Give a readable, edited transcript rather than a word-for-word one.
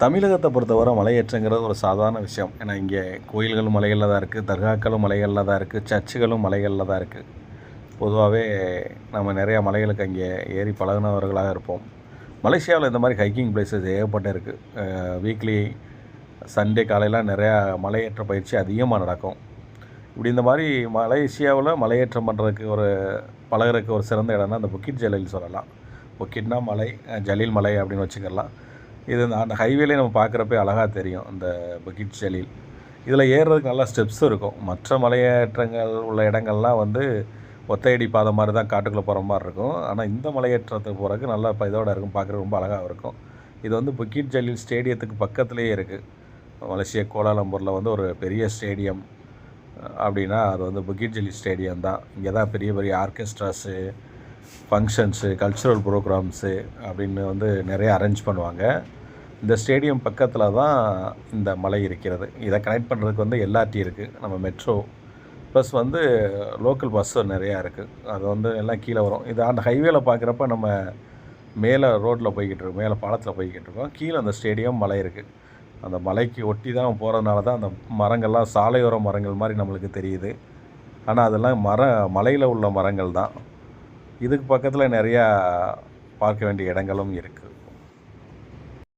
தமிழகத்தை பொறுத்தவரை மலையேற்றங்கிறது ஒரு சாதாரண விஷயம். ஏன்னா இங்கே கோயில்களும் மலைகளில் தான் இருக்குது, தர்காக்களும் மலைகளில் தான் இருக்குது, சர்ச்சுகளும் மலைகளில் தான் இருக்குது. பொதுவாகவே நம்ம நிறையா மலைகளுக்கு அங்கே ஏறி பழகுனவர்களாக இருப்போம். மலேசியாவில் இந்த மாதிரி ஹைக்கிங் பிளேஸஸ் ஏகப்பட்ட இருக்குது. வீக்லி சண்டே காலையில் நிறையா மலையேற்ற பயிற்சி அதிகமாக நடக்கும். இப்படி இந்த மாதிரி மலேசியாவில் மலையேற்றம் பண்ணுறதுக்கு பழகுறதுக்கு ஒரு சிறந்த இடம்னா அந்த புக்கிட் ஜலீல் சொல்லலாம். புக்கிட்னா மலை, ஜலீல் மலை அப்படின்னு வச்சுக்கலாம். இது அந்த ஹைவேலே நம்ம பார்க்குறப்பே அழகாக தெரியும் இந்த புக்கிட் ஜலீல். இதில் ஏறுறதுக்கு நல்லா ஸ்டெப்ஸும் இருக்கும். மற்ற மலையேற்றங்கள் உள்ள இடங்கள்லாம் ஒத்தையடி பாதை மாதிரி தான் காட்டுக்குள்ளே போகிற மாதிரி இருக்கும். ஆனால் இந்த மலையேற்றத்துக்கு போகிறதுக்கு நல்லா இதோடு இருக்கும், பார்க்குறதுக்கு ரொம்ப அழகாக இருக்கும். இது புக்கிட் ஜலீல் ஸ்டேடியத்துக்கு பக்கத்துலேயே இருக்குது. மலேசியா கோலாலம்பூரில் ஒரு பெரிய ஸ்டேடியம் அப்படின்னா அது புக்கிட் ஜலீல் ஸ்டேடியம் தான். இங்கே தான் பெரிய பெரிய ஆர்கெஸ்ட்ராஸு, ஃபங்க்ஷன்ஸு, கல்ச்சுரல் ப்ரோக்ராம்ஸு அப்படின்னு நிறைய அரேஞ்ச் பண்ணுவாங்க. இந்த ஸ்டேடியம் பக்கத்தில் தான் இந்த மலை இருக்கிறது. இதை கனெக்ட் பண்ணுறதுக்கு எல்ஆர்டி இருக்குது, நம்ம மெட்ரோ ப்ளஸ் லோக்கல் பஸ்ஸு நிறையா இருக்குது. அது எல்லாம் கீழே வரும். இது அந்த ஹைவேல பார்க்குறப்ப நம்ம மேலே ரோட்டில் போய்கிட்டு இருக்கோம், மேலே பாலத்தில் போய்கிட்டு இருக்கோம். கீழே அந்த ஸ்டேடியம் மலை இருக்குது. அந்த மலைக்கு ஒட்டி தான் போகிறதுனால தான் அந்த மரங்கள்லாம் சாலையோர மரங்கள் மாதிரி நம்மளுக்கு தெரியுது. ஆனால் அதெல்லாம் மலையில் உள்ள மரங்கள் தான். இதுக்கு பக்கத்தில் நிறையா பார்க்க வேண்டிய இடங்களும் இருக்குது.